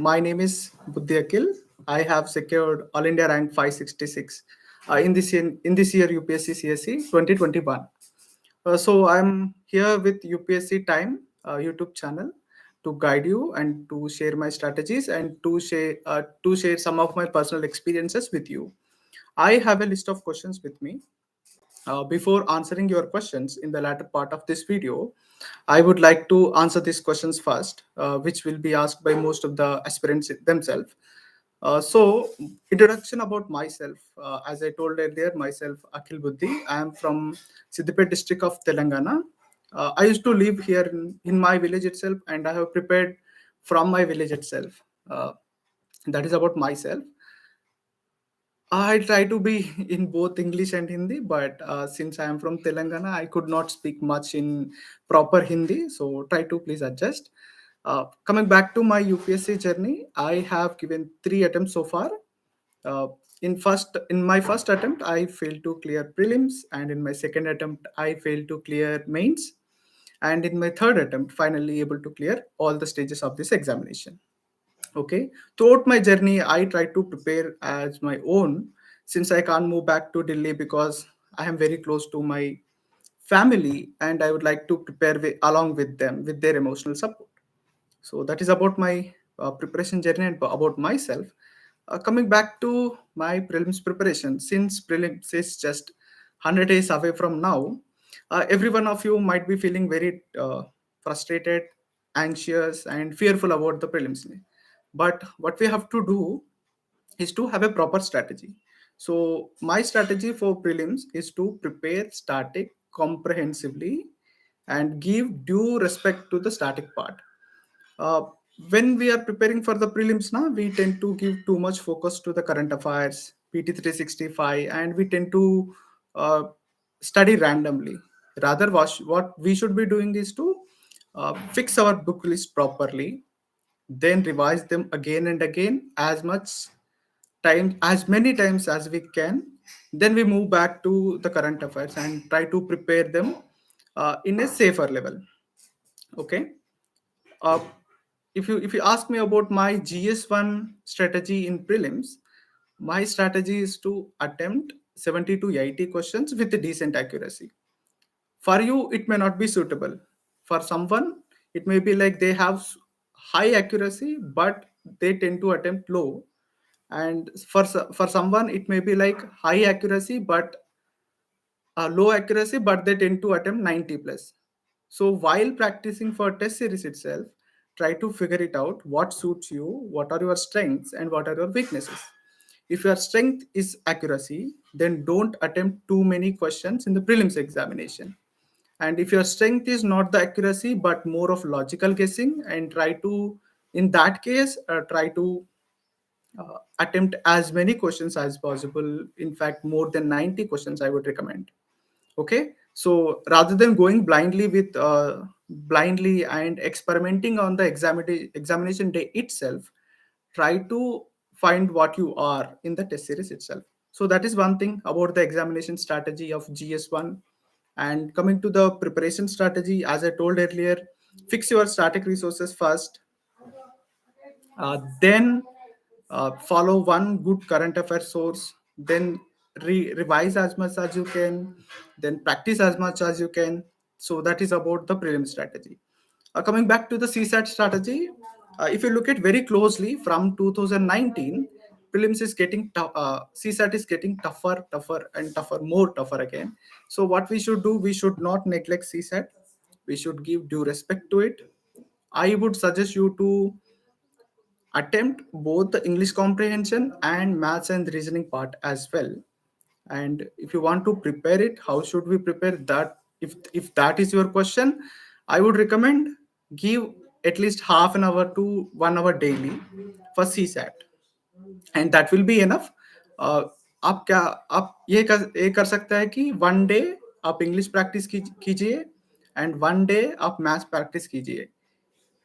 My name is Buddhi Akhil. I have secured All India rank 566 in this year UPSC CSE 2021. So I'm here with UPSC Time YouTube channel to guide you and to share my strategies and to share some of my personal experiences with you. I have a list of questions with me. Before answering your questions in the latter part of this video, I would like to answer these questions first, which will be asked by most of the aspirants themselves. So, introduction about myself. As I told earlier, myself Akhil Buddhi. I am from Siddipet district of Telangana. I used to live here in my village itself, and I have prepared from my village itself. That is about myself. I try to be in both English and Hindi, but since I am from Telangana, I could not speak much in proper Hindi. So try to please adjust. Coming back to my UPSC journey, I have given 3 attempts so far. Uh, in my first attempt, I failed to clear prelims, and in my second attempt, I failed to clear mains, and in my third attempt, finally able to clear all the stages of this examination. Okay, throughout my journey I try to prepare as my own, since I can't move back to Delhi because I am very close to my family and I would like to prepare along with them with their emotional support. So that is about my preparation journey and about myself. Coming back to my prelims preparation, since prelims is just 100 days away from now, every one of you might be feeling very frustrated, anxious, and fearful about the prelims. But what we have to do is to have a proper strategy. So my strategy for prelims is to prepare static comprehensively and give due respect to the static part. uh, when we are preparing for the prelims now, we tend to give too much focus to the current affairs, PT 365, and we tend to uh, study randomly. Rather, what we should be doing is to fix our book list properly, then revise them again and again as many times as we can. Then we move back to the current affairs and try to prepare them in a safer level. Okay. uh, if you ask me about my GS1 strategy in prelims, my strategy is to attempt 70 to 80 questions with a decent accuracy. For you, it may not be suitable. For someone, it may be like they have high accuracy, but they tend to attempt low. And for someone, it may be like high accuracy, but low accuracy, but they tend to attempt 90 plus. So while practicing for test series itself, try to figure it out what suits you, what are your strengths, and what are your weaknesses. If your strength is accuracy, then don't attempt too many questions in the prelims examination. And if your strength is not the accuracy but more of logical guessing, and try to, in that case, try to attempt as many questions as possible. In fact, more than 90 questions I would recommend. Okay, so rather than going blindly and experimenting on the examination day itself, try to find what you are in the test series itself. So that is one thing about the examination strategy of GS1. And coming to the preparation strategy, as I told earlier, fix your static resources first, then follow one good current affair source, then revise as much as you can, then practice as much as you can. So that is about the prelim strategy. Coming back to the CSAT strategy, if you look at very closely from 2019, prelims is getting CSAT is getting tougher and tougher, more tougher again. So what we should do, we should not neglect CSAT. We should give due respect to it. I would suggest you to attempt both the English comprehension and maths and reasoning part as well. And if you want to prepare it, how should we prepare that? If that is your question, I would recommend give at least half an hour to 1 hour daily for CSAT, and that will be enough. uh, आप ये कर सकते हैं कि 1 day आप English practice कीजिए and 1 day आप maths practice कीजिए.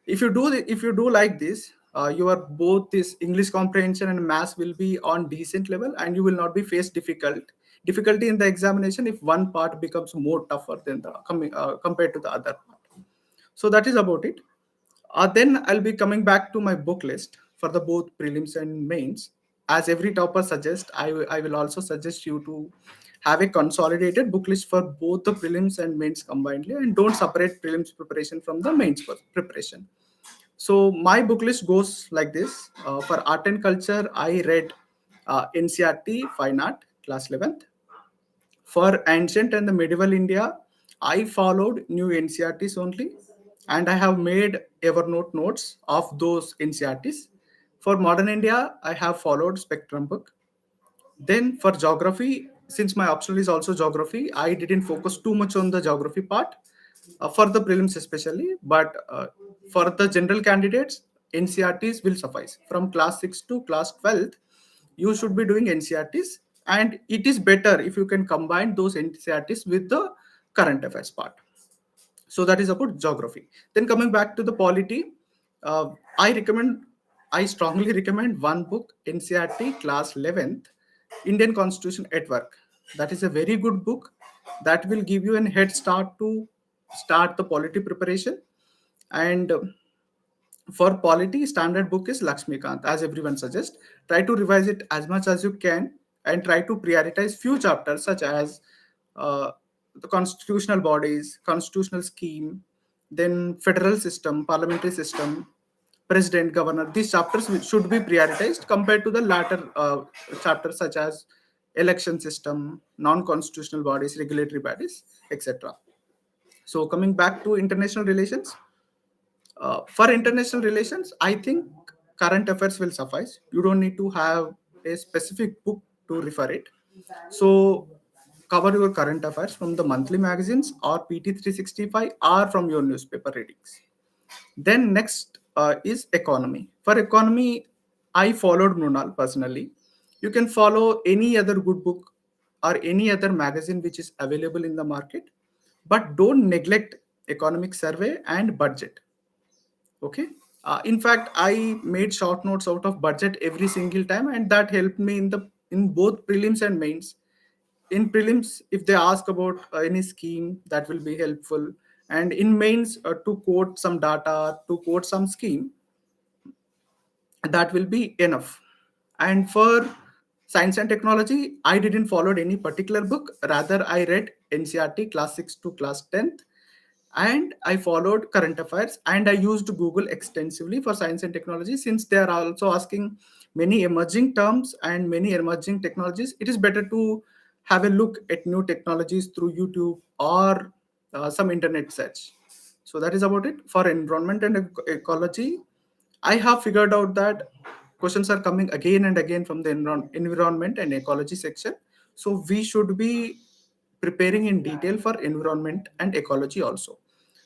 If you do like this, your both this English comprehension and maths will be on decent level, and you will not be faced difficulty in the examination if one part becomes more tougher than the compared to the other part. So that is about it. Then I'll be coming back to my book list. for the both prelims and mains. As every topper suggests, I will also suggest you to have a consolidated book list for both the prelims and mains combinedly, and don't separate prelims preparation from the mains preparation. So my book list goes like this. For art and culture, I read NCERT Fine Art, class 11th. For ancient and the medieval India, I followed new NCERTs only, and I have made Evernote notes of those NCERTs. For modern India, I have followed Spectrum book. Then for geography, since my optional is also geography, I didn't focus too much on the geography part for the prelims especially. But for the general candidates, NCRTs will suffice. From class 6 to class 12th, you should be doing NCRTs, and it is better if you can combine those NCRTs with the current affairs part. So that is about geography. Then coming back to the polity, uh, I recommend, I strongly recommend one book, NCRT class 11th, Indian Constitution at Work. That is a very good book that will give you a head start to start the polity preparation. And for polity, standard book is Lakshmikant, as everyone suggests. Try to revise it as much as you can, and try to prioritize few chapters such as uh, the constitutional bodies, constitutional scheme, then federal system, parliamentary system, president, governor. These chapters should be prioritized compared to the latter chapters such as election system, non-constitutional bodies, regulatory bodies, etc. So coming back to international relations, for international relations, I think current affairs will suffice. You don't need to have a specific book to refer it. So cover your current affairs from the monthly magazines or PT 365 or from your newspaper readings. Then next is economy. For economy, I followed Nunal personally. You can follow any other good book or any other magazine which is available in the market, but don't neglect economic survey and budget. Okay. In fact, I made short notes out of budget every single time, and that helped me in both prelims and mains. In prelims, if they ask about any scheme, that will be helpful, and in mains, to quote some data, to quote some scheme, that will be enough. And for science and technology, I didn't follow any particular book. Rather, I read NCRT class 6 to class 10th, and I followed current affairs, and I used Google extensively for science and technology. Since they are also asking many emerging terms and many emerging technologies, it is better to have a look at new technologies through YouTube or some internet search. So that is about it. For environment and ecology, I have figured out that questions are coming again and again from the environment and ecology section. So we should be preparing in detail for environment and ecology also.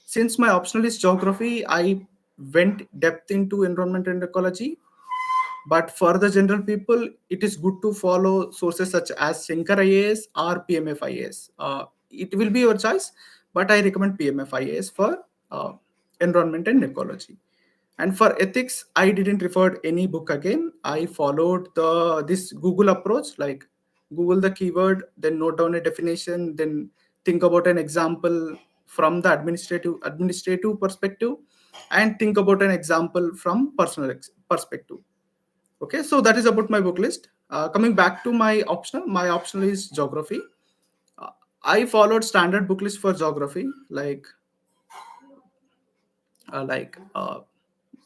Since my optional is geography, I went depth into environment and ecology. But for the general people, it is good to follow sources such as Shankar IAS or PMF IAS. It will be your choice, but I recommend PMF IAS for environment and ecology. And for ethics, I didn't refer any book again. I followed the this Google approach, like Google the keyword, then note down a definition, then think about an example from the administrative perspective, and think about an example from personal perspective. Okay, so that is about my book list. Coming back to my optional is geography. Uh, I followed standard book list for geography, like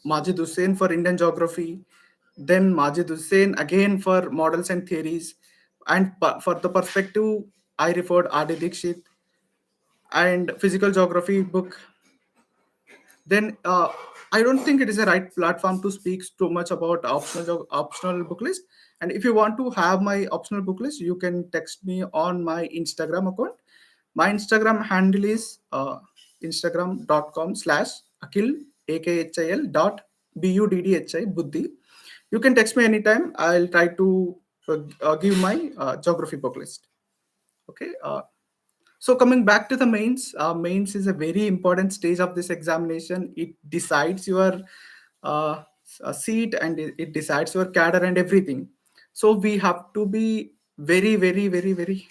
Majid Hussain for Indian geography, then Majid Hussain again for models and theories, and for the perspective, I referred R.D. Dixit and physical geography book. Then I don't think it is a right platform to speak too much about optional book list. And if you want to have my optional book list, you can text me on my Instagram account. My Instagram handle is instagram.com/Akhil, AKHIL .BUDDHI, Buddhi. You can text me anytime. I'll try to give my geography book list. Okay. So coming back to the mains, mains is a very important stage of this examination. It decides your uh, seat, and it decides your cadre and everything. So we have to be very, very, very, very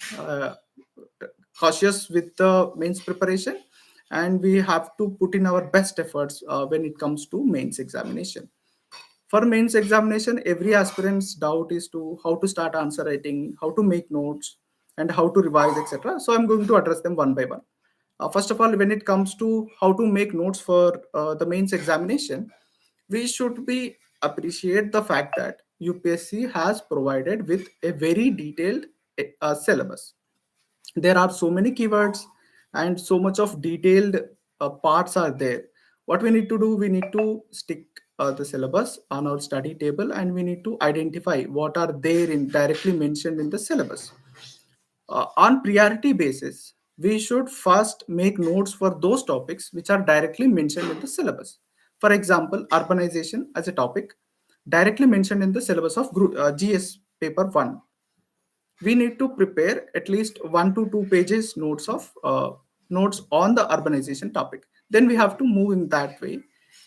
cautious with the mains preparation, and we have to put in our best efforts when it comes to mains examination. For mains examination, every aspirant's doubt is to how to start answer writing, how to make notes, and how to revise, etc. So I'm going to address them one by one. First of all, when it comes to how to make notes for the mains examination, we should be appreciate the fact that UPSC has provided with a very detailed syllabus. There are so many keywords and so much of detailed parts are there. What we need to do, we need to stick the syllabus on our study table, and we need to identify what are there in directly mentioned in the syllabus. On priority basis, we should first make notes for those topics which are directly mentioned in the syllabus. For example, urbanization as a topic directly mentioned in the syllabus of GS paper 1. We need to prepare at least 1 to 2 pages notes of notes on the urbanization topic. Then we have to move in that way,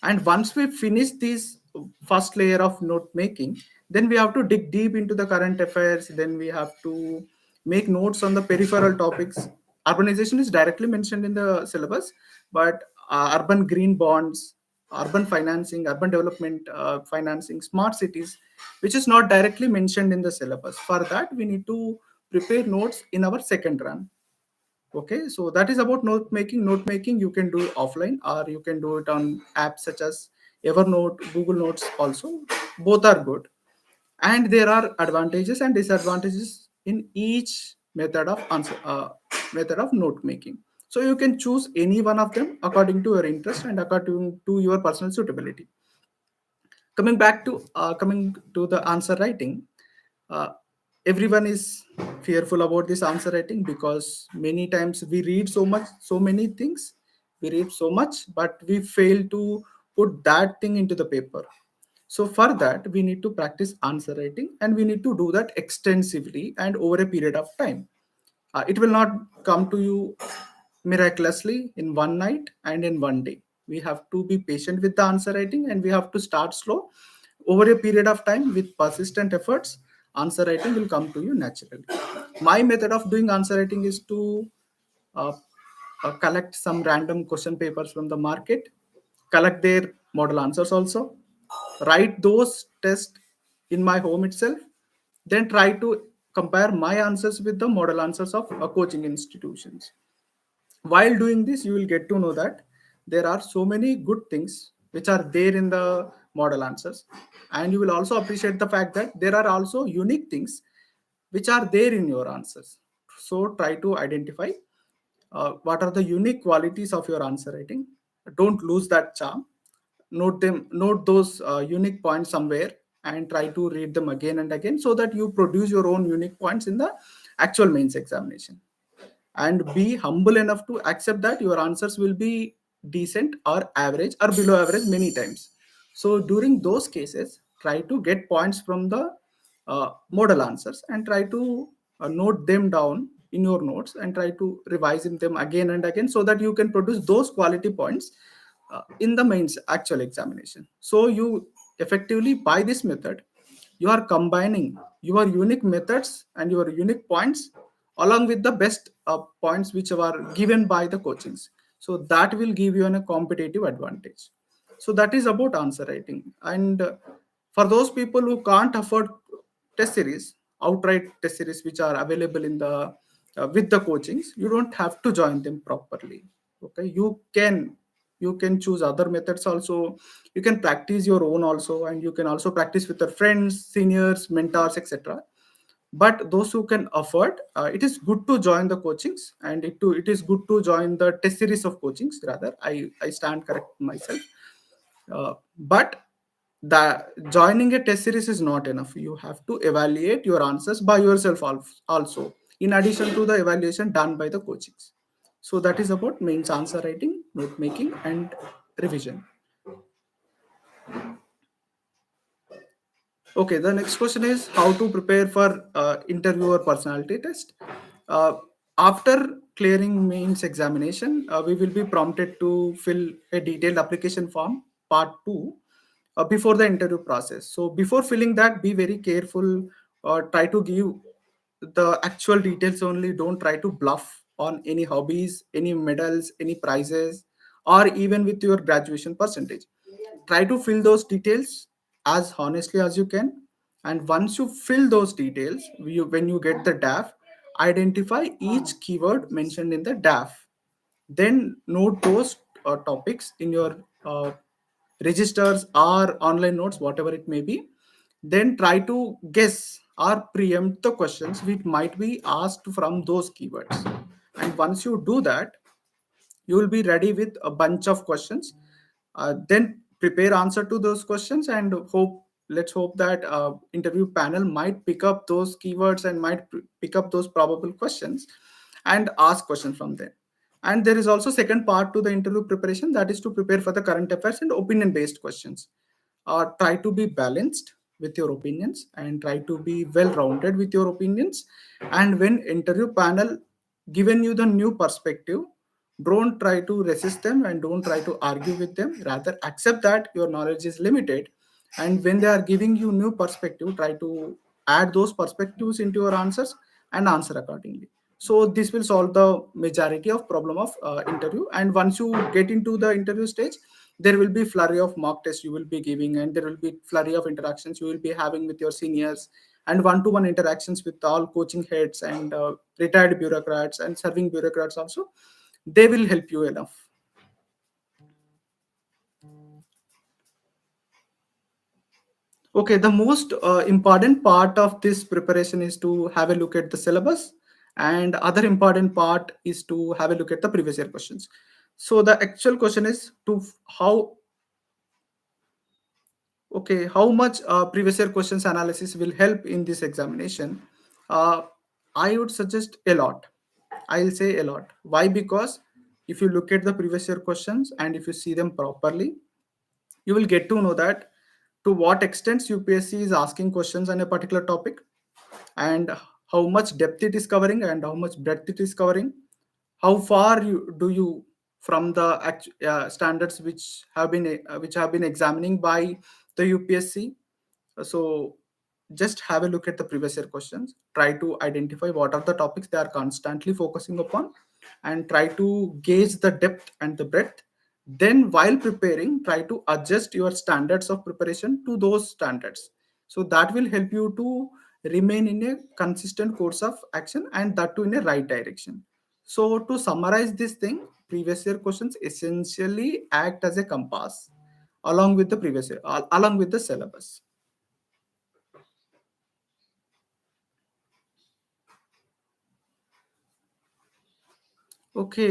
and once we finish this first layer of note making, then we have to dig deep into the current affairs. Then we have to make notes on the peripheral topics. Urbanization is directly mentioned in the syllabus, but urban green bonds, urban financing, urban development financing, smart cities, which is not directly mentioned in the syllabus. For that, we need to prepare notes in our second run. Okay, so that is about note making. Note making you can do offline, or you can do it on apps such as Evernote, Google Notes also. Both are good, and there are advantages and disadvantages in each method of note making. So you can choose any one of them according to your interest and according to your personal suitability. Coming to the answer writing, uh, everyone is fearful about this answer writing, because many times we read so many things, we read so much, but we fail to put that thing into the paper. So for that, we need to practice answer writing, and we need to do that extensively and over a period of time. It will not come to you miraculously in one night and in one day. We have to be patient with the answer writing, and we have to start slow. Over a period of time, with persistent efforts, answer writing will come to you naturally. My method of doing answer writing is to uh, collect some random question papers from the market, collect their model answers also, write those tests in my home itself, then try to compare my answers with the model answers of coaching institutions. While doing this, you will get to know that there are so many good things which are there in the model answers, and you will also appreciate the fact that there are also unique things which are there in your answers. So try to identify what are the unique qualities of your answer writing. Don't lose that charm. Note those unique points somewhere, and try to read them again and again, so that you produce your own unique points in the actual mains examination. And be humble enough to accept that your answers will be decent or average or below average many times. So during those cases, try to get points from the model answers, and try to note them down in your notes, and try to revise them again and again, so that you can produce those quality points in the mains actual examination. So you effectively, by this method, you are combining your unique methods and your unique points along with the best points which are given by the coachings. So that will give you a competitive advantage. So that is about answer writing. And for those people who can't afford test series, outright test series which are available in the with the coachings, you don't have to join them properly. Okay, you can choose other methods also. You can practice your own also, and you can also practice with your friends, seniors, mentors, etc. But those who can afford, it is good to join the coachings, and it is good to join the test series of coachings. Rather, I stand correct myself. But the joining a test series is not enough. You have to evaluate your answers by yourself also, in addition to the evaluation done by the coachings. So that is about mains answer writing, note making, and revision. Okay, the next question is how to prepare for interview or personality test. Uh, After clearing mains examination, we will be prompted to fill a detailed application form, part 2, before the interview process. So before filling that, be very careful. Try to give the actual details only. Don't try to bluff on any hobbies, any medals, any prizes, or even with your graduation percentage. Try to fill those details as honestly as you can. And once you fill those details, when you get the DAF, identify each keyword mentioned in the DAF. Then note those topics in your registers or online notes, whatever it may be. Then try to guess or preempt the questions which might be asked from those keywords. And once you do that, you will be ready with a bunch of questions. Then prepare answer to those questions, and let's hope that interview panel might pick up those keywords and might pick up those probable questions and ask questions from them. And there is also second part to the interview preparation, that is to prepare for the current affairs and opinion based questions. Try to be balanced with your opinions and try to be well rounded with your opinions. And when interview panel given you the new perspective, don't try to resist them and don't try to argue with them, rather accept that your knowledge is limited. And when they are giving you new perspective, try to add those perspectives into your answers and answer accordingly. So this will solve the majority of problem of interview. And once you get into the interview stage, there will be flurry of mock tests you will be giving, and there will be flurry of interactions you will be having with your seniors, and one-to-one interactions with all coaching heads and retired bureaucrats and serving bureaucrats also. They will help you enough. Okay, the most important part of this preparation is to have a look at the syllabus, and other important part is to have a look at the previous year questions. So the actual question is to how okay, how much previous year questions analysis will help in this examination? Uh, I would suggest a lot. I'll say a lot. Why? Because if you look at the previous year questions and if you see them properly, you will get to know that to what extent UPSC is asking questions on a particular topic, and how much depth it is covering and how much breadth it is covering, how far you from the standards which have been examining by the UPSC. So just have a look at the previous year questions, try to identify what are the topics they are constantly focusing upon, and try to gauge the depth and the breadth. Then while preparing, try to adjust your standards of preparation to those standards. So that will help you to remain in a consistent course of action, and that too in a right direction. So to summarize this thing, previous year questions essentially act as a compass along with the previous year, along with the syllabus. Okay,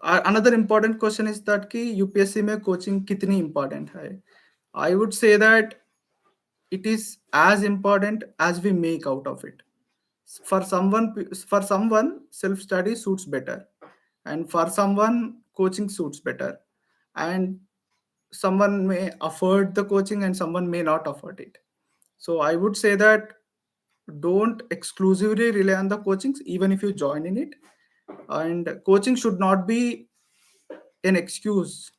another important question is that कि UPSC में coaching कितनी important है. I would say that it is as important as we make out of it. For someone self study suits better, and for someone coaching suits better, and someone may afford the coaching and someone may not afford it. So I would say that don't exclusively rely on the coachings even if you join in it. And coaching should not be an excuse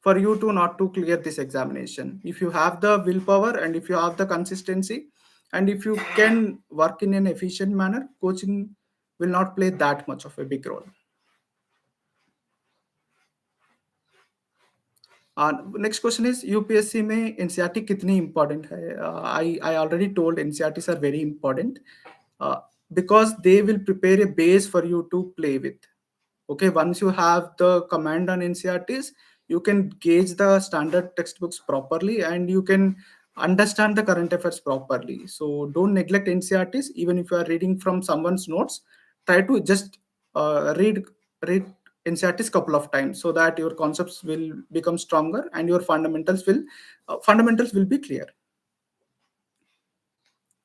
for you to not to clear this examination. If you have the willpower and if you have the consistency and if you can work in an efficient manner, coaching will not play that much of a big role. Next question is UPSC में NCERT कितनी important है. I already told NCERTs are very important because they will prepare a base for you to play with. Okay, once you have the command on NCERTs, you can gauge the standard textbooks properly and you can understand the current affairs properly. So don't neglect NCERTs. Even if you are reading from someone's notes, try to just read NCERTs couple of times so that your concepts will become stronger and your fundamentals will be clear.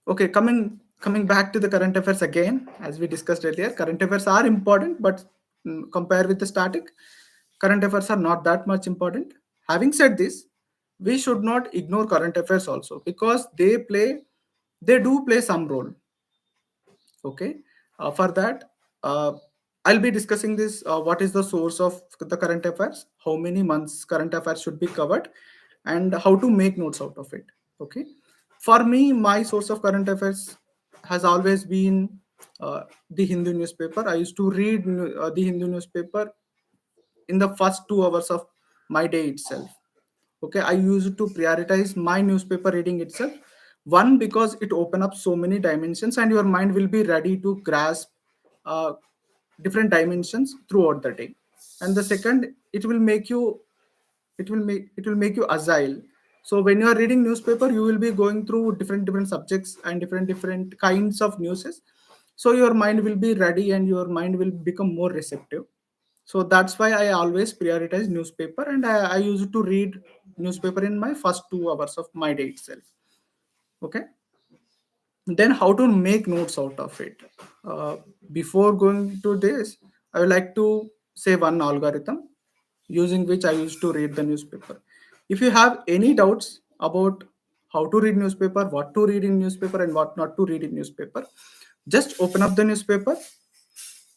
Okay, coming back to the current affairs again, as we discussed earlier, current affairs are important, but compare with the static, current affairs are not that much important. Having said this, we should not ignore current affairs also because they do play some role. Okay, for that, I'll be discussing this. What is the source of the current affairs? How many months current affairs should be covered, and how to make notes out of it. Okay, for me, my source of current affairs has always been the Hindu newspaper. I used to read the Hindu newspaper in the first 2 hours of my day itself. Okay, I used to prioritize my newspaper reading itself. One, because it open up so many dimensions and your mind will be ready to grasp uh, different dimensions throughout the day. And the second, it will make you agile. So when you are reading newspaper, you will be going through different subjects and different kinds of newses. So your mind will be ready and your mind will become more receptive. So that's why I always prioritize newspaper, and I used to read newspaper in my first 2 hours of my day itself. Okay, then how to make notes out of it. uh, Before going to this, I would like to say one algorithm using which I used to read the newspaper. If you have any doubts about how to read newspaper, what to read in newspaper and what not to read in newspaper, just open up the newspaper,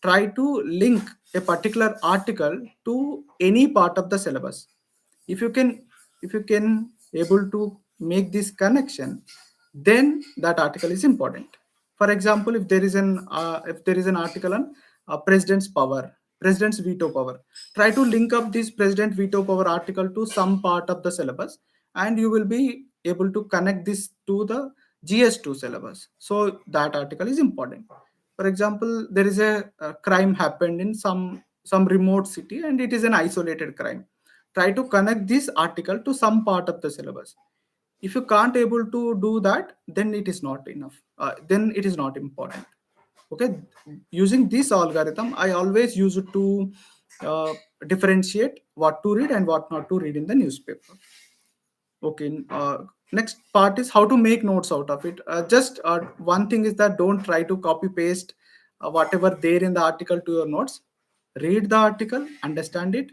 try to link a particular article to any part of the syllabus. If you can if you can able to make this connection, then that article is important. For example, if there is an article on president's veto power, try to link up this president veto power article to some part of the syllabus, and you will be able to connect this to the gs2 syllabus. So that article is important. For example, there is a crime happened in some remote city and it is an isolated crime. Try to connect this article to some part of the syllabus. If you can't able to do that, then it is not enough, then it is not important. Okay, using this algorithm, I always use it to uh, differentiate what to read and what not to read in the newspaper. Okay, next part is how to make notes out of it. Just one thing is that don't try to copy paste whatever there in the article to your notes. Read the article, understand it,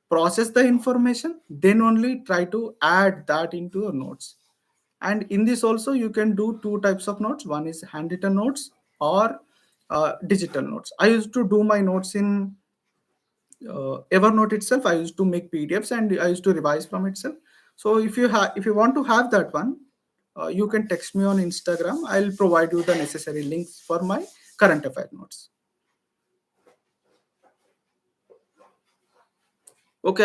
process the information, then only try to add that into your notes. And in this also, you can do two types of notes. One is handwritten notes or digital notes. I used to do my notes in Evernote itself. I used to make PDFs and I used to revise from itself. So if you want to have that one, you can text me on Instagram. I'll provide you the necessary links for my current affair notes. Okay,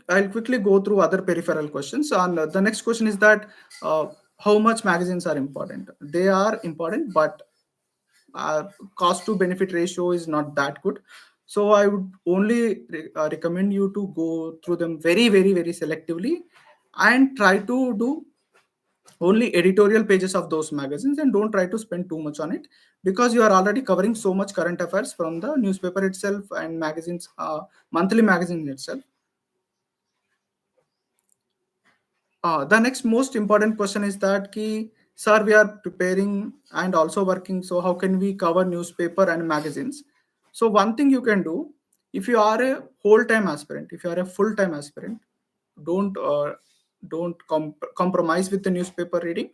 I'll quickly go through other peripheral questions. And the next question is that uh, how much magazines are important? They are important, but uh, cost to benefit ratio is not that good. So I would only recommend you to go through them very, very, very selectively and try to do only editorial pages of those magazines and don't try to spend too much on it, because you are already covering so much current affairs from the newspaper itself and magazines, monthly magazine itself. The next most important question is that ki, sir, we are preparing and also working. So how can we cover newspaper and magazines? So one thing you can do, if you are a whole-time aspirant, if you are a full-time aspirant, don't compromise with the newspaper reading.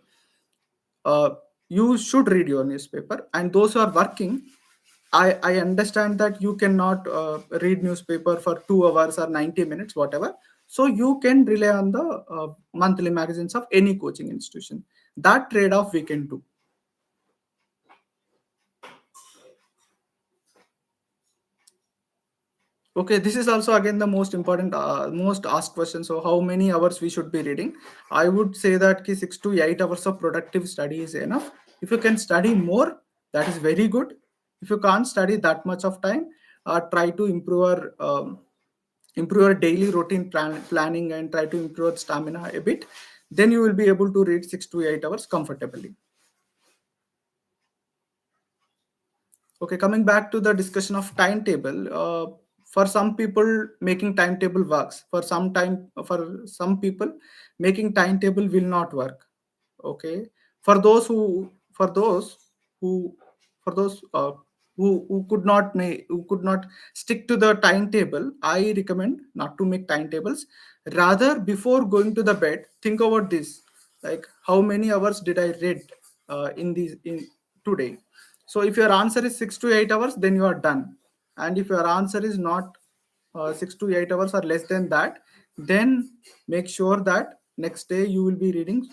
uh, you should read your newspaper. And those who are working, I understand that you cannot read newspaper for 2 hours or 90 minutes, whatever. So you can rely on the monthly magazines of any coaching institution. That trade-off we can do. Okay, this is also again the most important, most asked question. So, how many hours we should be reading? I would say that 6 to 8 hours of productive study is enough. If you can study more, that is very good. If you can't study that much of time, try to improve your daily routine planning and try to improve stamina a bit. Then you will be able to read 6 to 8 hours comfortably. Okay, coming back to the discussion of timetable, for some people making timetable works. For some people making timetable will not work. Okay, for those who for those who could not stick to the timetable, I recommend not to make timetables. Rather, before going to the bed, think about this: like how many hours did I read in today? So if your answer is 6 to 8 hours, then you are done. And if your answer is not 6 to 8 hours or less than that, then make sure that next day you will be reading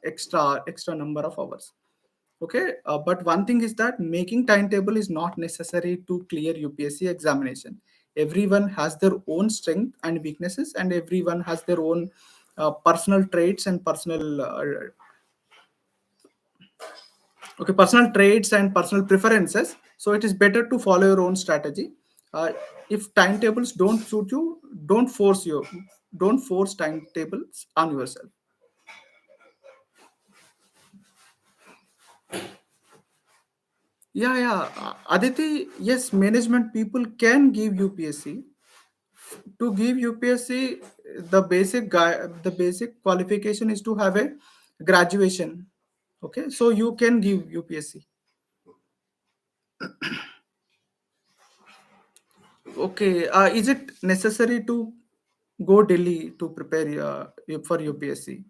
extra number of hours. Okay, but one thing is that making timetable is not necessary to clear UPSC examination. Everyone has their own strength and weaknesses, and everyone has their own personal traits and personal traits and personal preferences. So it is better to follow your own strategy. uh, if timetables don't suit you, don't force timetables on yourself. Yeah, Aditi, yes, management people can give UPSC. To give UPSC, the basic qualification is to have a graduation. Okay, so you can give UPSC. Okay, is it necessary to go Delhi to prepare for UPSC?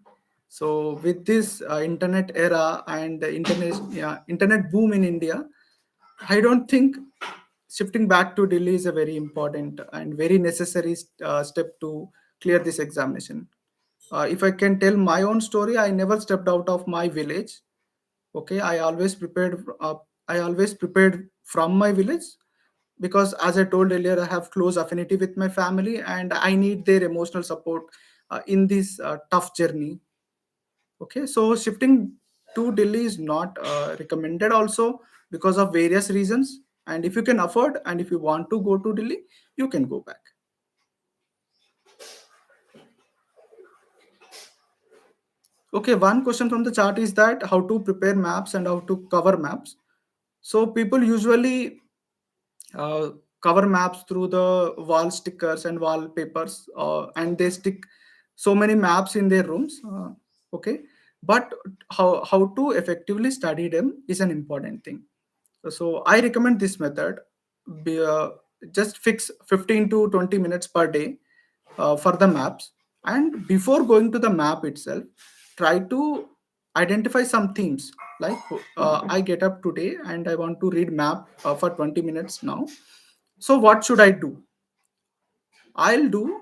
So with this internet era and the internet boom in India, I don't think shifting back to Delhi is a very important and very necessary step to clear this examination. If I can tell my own story, I never stepped out of my village. Okay, I always prepared from my village, because as I told earlier, I have close affinity with my family and I need their emotional support in this tough journey. Okay, so shifting to Delhi is not recommended also because of various reasons. And if you can afford and if you want to go to Delhi, you can go back. Okay, one question from the chart is that how to prepare maps and how to cover maps. So people usually uh, cover maps through the wall stickers and wallpapers, and they stick so many maps in their rooms. Okay, but how to effectively study them is an important thing. So I recommend this method. Be, just fix 15 to 20 minutes per day for the maps, and before going to the map itself, try to identify some themes. Like I get up today and I want to read map for 20 minutes now. So what should I do? I'll do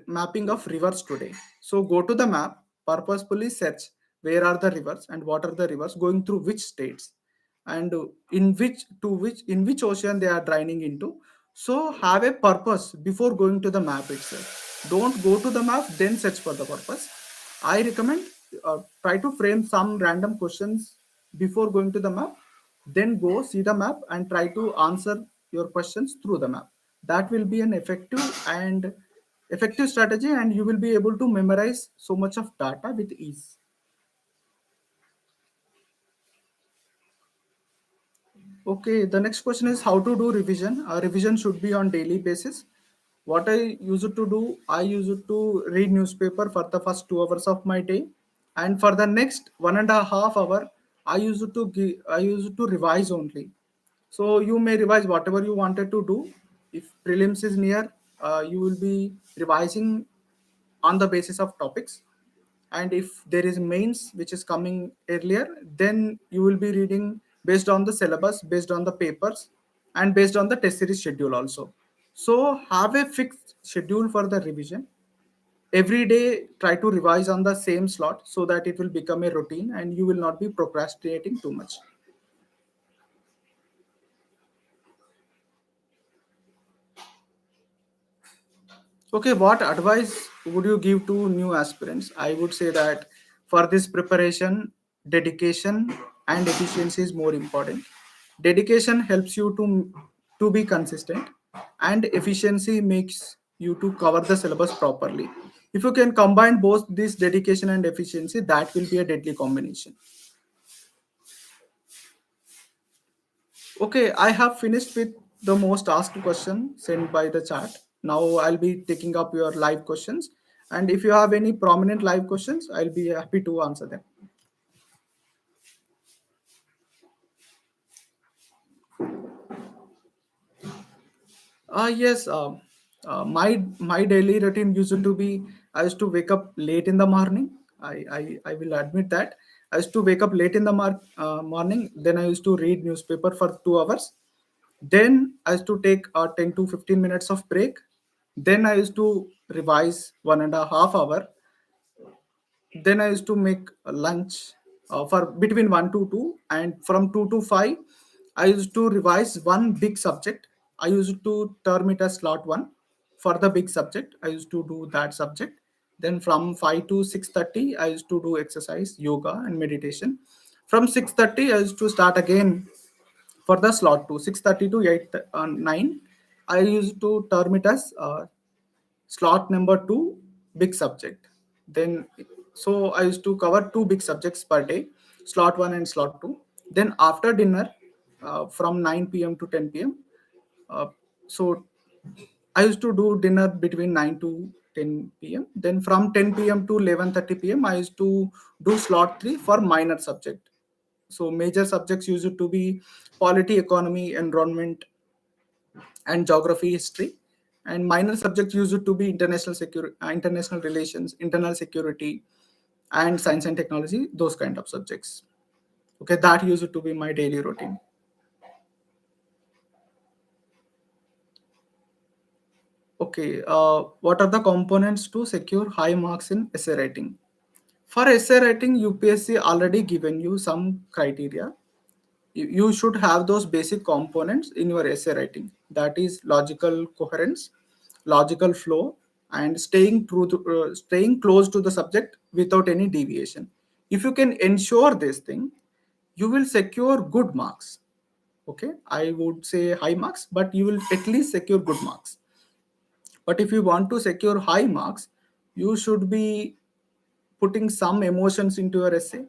mapping of rivers today. So go to the map, purposefully search where are the rivers and what are the rivers going through which states, and in which ocean they are draining into. So have a purpose before going to the map itself. Don't go to the map then search for the purpose. I recommend try to frame some random questions before going to the map, then go see the map and try to answer your questions through the map. That will be an effective strategy, and you will be able to memorize so much of data with ease. Okay, the next question is how to do revision. Revision should be on daily basis. What I used to do, I used to read newspaper for the first 2 hours of my day, and for the next 1.5 hour, I used to revise only. So you may revise whatever you wanted to do. If prelims is near, you will be revising on the basis of topics, and if there is mains which is coming earlier, then you will be reading based on the syllabus, based on the papers, and based on the test series schedule also. So have a fixed schedule for the revision. Every day try to revise on the same slot so that it will become a routine and you will not be procrastinating too much. Okay, what advice would you give to new aspirants? I would say that for this preparation, dedication and efficiency is more important. Dedication helps you to be consistent, and efficiency makes you to cover the syllabus properly. If you can combine both this dedication and efficiency, that will be a deadly combination. Okay, I have finished with the most asked question sent by the chat. Now I'll be taking up your live questions. And if you have any prominent live questions, I'll be happy to answer them. Yes, my daily routine used to be I used to wake up late in the morning. I will admit that I used to wake up late in the morning. Then I used to read newspaper for 2 hours. Then I used to take 10 to 15 minutes of break. Then I used to revise 1.5 hour. Then I used to make a lunch for between 1 to 2, and from 2 to 5 I used to revise one big subject. I used to term it as slot 1 for the big subject. I used to do that subject. Then from 5 to 6:30, I used to do exercise, yoga, and meditation. From 6:30, I used to start again for the slot 2, 6:30 to 8 9. I used to term it as slot number 2, big subject. Then, so I used to cover 2 big subjects per day, slot 1 and slot 2. Then after dinner, from 9 p.m. to 10 p.m. Uh, so I used to do dinner between 9 to 10 p.m. Then from 10 p.m. to 11:30 p.m. I used to do slot 3 for minor subject. So major subjects used to be polity, economy, environment, and geography, history. And minor subjects used to be international security, international relations, internal security, and science and technology. Those kind of subjects. Okay, that used to be my daily routine. Okay, what are the components to secure high marks in essay writing? For essay writing, UPSC already given you some criteria. You should have those basic components in your essay writing. That is logical coherence, logical flow, and staying close to the subject without any deviation. If you can ensure this thing, you will secure good marks. Okay, I would say high marks, but you will at least secure good marks. But if you want to secure high marks, you should be putting some emotions into your essay,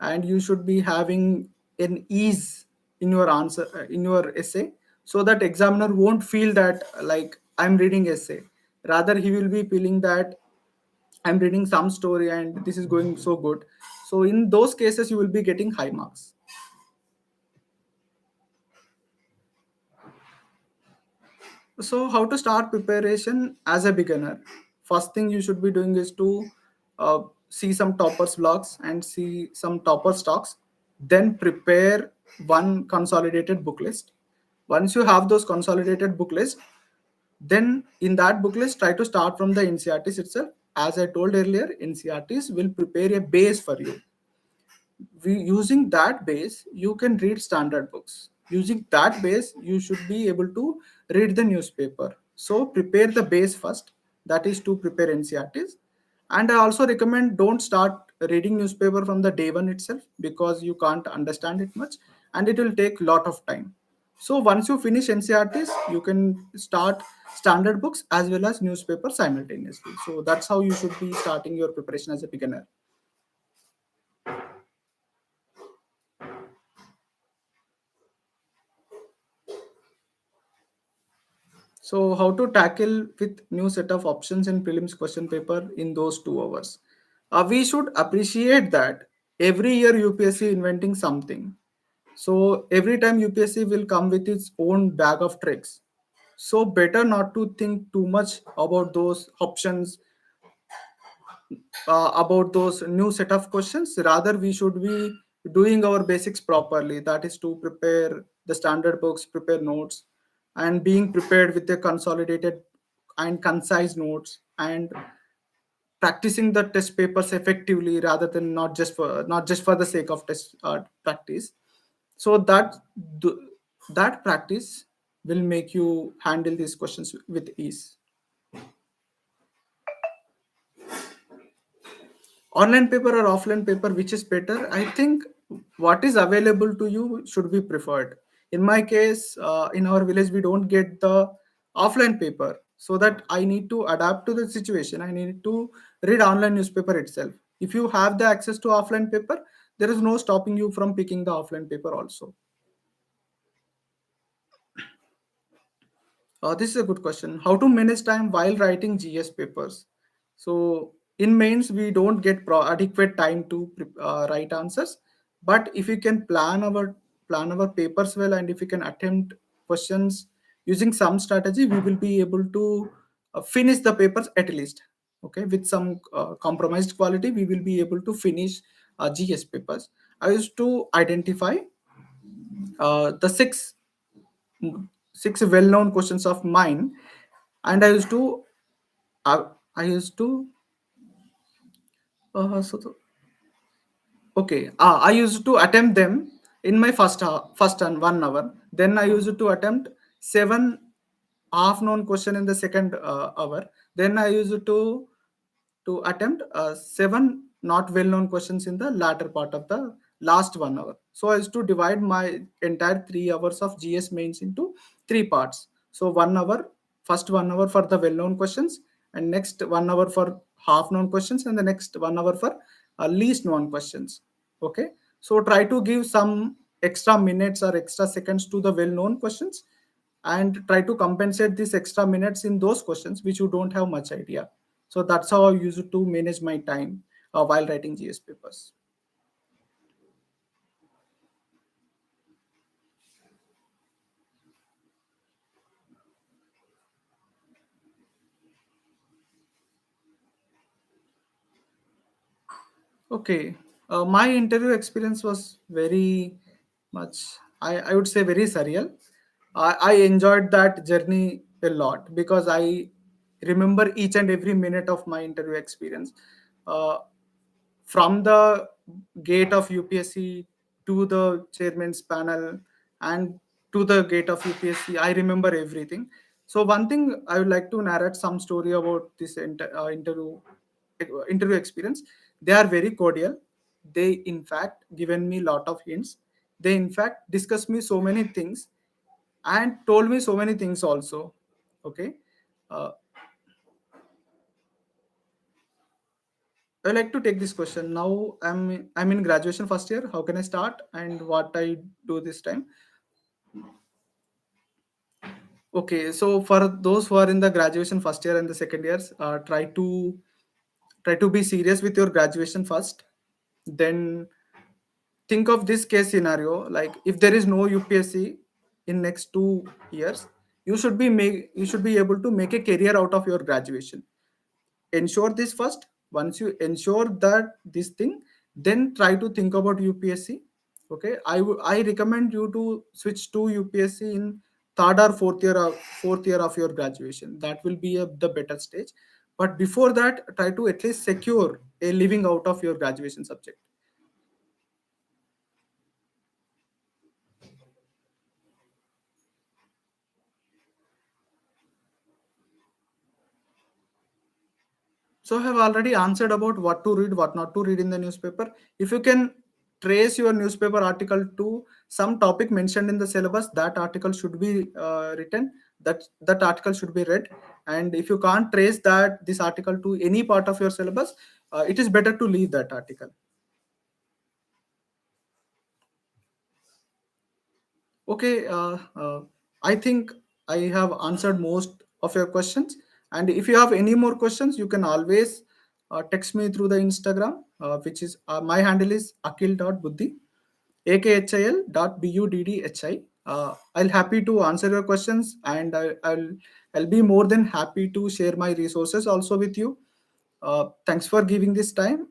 and you should be having an ease in your answer, in your essay, so that examiner won't feel that like I'm reading essay. Rather, he will be feeling that I'm reading some story and this is going so good. So in those cases, you will be getting high marks. So, how to start preparation as a beginner? First thing you should be doing is to see some toppers blogs and see some topper stocks. Then prepare one consolidated book list. Once you have those consolidated book list, then in that book list, try to start from the NCERTs itself. As I told earlier, NCERTs will prepare a base for you. Using that base, you can read standard books. Using that base, you should be able to read the newspaper. So prepare the base first, that is to prepare NCERTs. And I also recommend don't start reading newspaper from the day one itself, because you can't understand it much and it will take lot of time. So once you finish NCERTs, you can start standard books as well as newspaper simultaneously. So that's how you should be starting your preparation as a beginner. So, how to tackle with new set of options in prelims question paper in those 2 hours? We should appreciate that every year UPSC inventing something. So every time UPSC will come with its own bag of tricks. So better not to think too much about those options, about those new set of questions. Rather, we should be doing our basics properly. That is to prepare the standard books, prepare notes, and being prepared with the consolidated and concise notes, and practicing the test papers effectively rather than not just for the sake of test practice. So th- that practice will make you handle these questions with ease. Online paper or offline paper, which is better? I think what is available to you should be preferred. In my case, in our village we don't get the offline paper, so that I need to adapt to the situation. I need to read online newspaper itself. If you have the access to offline paper, there is no stopping you from picking the offline paper also. This is a good question. How to manage time while writing GS papers? So in mains, we don't get adequate time to write answers. But if we can plan our papers well, and if we can attempt questions using some strategy, we will be able to finish the papers at least. Okay, with some compromised quality, we will be able to finish GS papers. I used to identify the six well-known questions of mine, and I used to so okay, I used to attempt them in my first and 1 hour. Then I used to attempt seven half-known question in the second hour. Then I used to to attempt seven not well-known questions in the latter part of the last 1 hour. So as to divide my entire 3 hours of GS mains into three parts. So 1 hour, first 1 hour for the well-known questions, and next 1 hour for half-known questions, and the next 1 hour for least known questions. Okay. So try to give some extra minutes or extra seconds to the well-known questions, and try to compensate these extra minutes in those questions which you don't have much idea. So that's how I use it to manage my time while writing GS papers. Okay, my interview experience was very much, I would say, very surreal. I enjoyed that journey a lot because I remember each and every minute of my interview experience. Uh, from the gate of UPSC to the chairman's panel and to the gate of UPSC, I remember everything. So one thing I would like to narrate some story about this interview experience. They are very cordial. They in fact given me lot of hints. They in fact discussed me so many things and told me so many things also. Okay. Uh, I like to take this question. Now I'm in graduation first year. How can I start and what I do this time? Okay, so for those who are in the graduation first year and the second years, try to be serious with your graduation first. Then think of this case scenario, like if there is no UPSC in next 2 years, you should be able to make a career out of your graduation. Ensure this first. Once you ensure that this thing, then try to think about UPSC. Okay, I recommend you to switch to UPSC in third or fourth year of your graduation. That will be the better stage. But before that, try to at least secure a living out of your graduation subject. So I have already answered about what to read, what not to read in the newspaper. If you can trace your newspaper article to some topic mentioned in the syllabus, that article should be written. That article should be read. And if you can't trace that this article to any part of your syllabus, it is better to leave that article. Okay, I think I have answered most of your questions. And if you have any more questions, you can always text me through the Instagram, which is my handle is akhil.buddhi, akhil.buddhi. I'll happy to answer your questions, and I'll be more than happy to share my resources also with you. Thanks for giving this time.